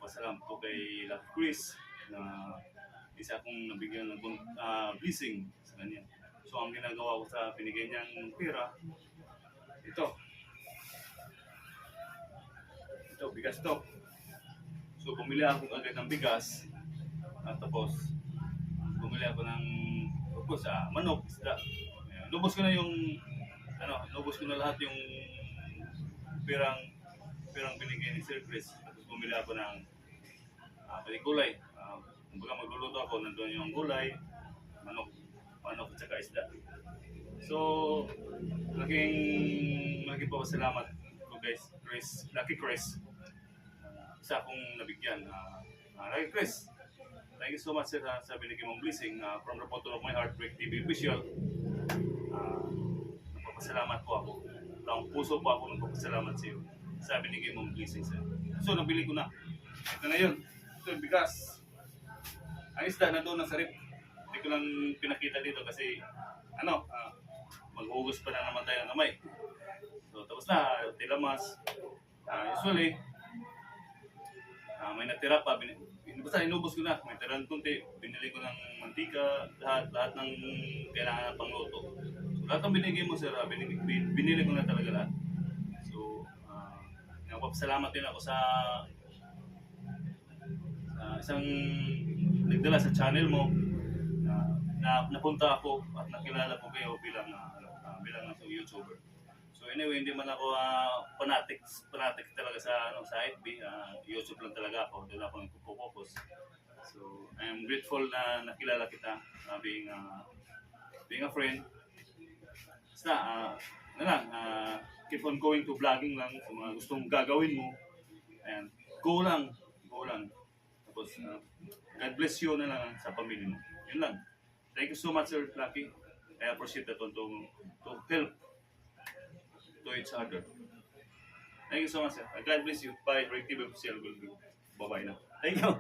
nagpapasalamat ko kay Lucky Chris na isa akong nabigyan ng blessing sa kanya. So ang ginagawa ko sa binigay niyang pera, ito, bigas to. So bumili ako agad ng bigas at tapos bumili ako ng manok, isda. Lubos ko na lubos ko na lahat yung perang binigay ni Sir Chris. Tapos bumili ako ng gulay. Kumbaga magluluto ako, nandoon yung gulay, manok at saka isda. So, malaking pasalamat ko guys, Lucky Chris, sa akong nabigyan. Lucky Chris, thank you so much sir sa binigay mong blessing from the bottom of my heart, Break TV Official. Nagpapasalamat po ako. Taong puso po ako nagpapasalamat sa iyo sa binigay mong blessing sir. So, nabili ko na. Ito na yun. Ito yung bigas. Ang isda na doon sa rip. Hindi ko lang pinakita dito kasi maghugas pa na naman tayo ng kamay. So tapos na, tilamas. Usually, may natira pa. Basta inubos ko na. May tirang kunti. Binili ko ng mantika. Lahat ng kailangan ng pangluto. So lahat ng binigay mo sir, binili ko na talaga lahat. So, nagpapasalamat din ako sa isang nagdala sa channel mo na napunta ako at nakilala ko kayo bilang isang YouTuber. So anyway, hindi man ako fanatic talaga sa FB, YouTube lang talaga ako, doon ako nagpo-focus. So I am grateful na nakilala kita, being a friend. Basta keep on going to vlogging lang sa mga gustong gagawin mo. And go lang. Tapos God bless you na lang sa pamilya mo. Yun lang. Thank you so much, Sir Lucky. I appreciate that to help to each other. Thank you so much, sir. God bless you. Bye. Break TV Official. Bye-bye na. Thank you.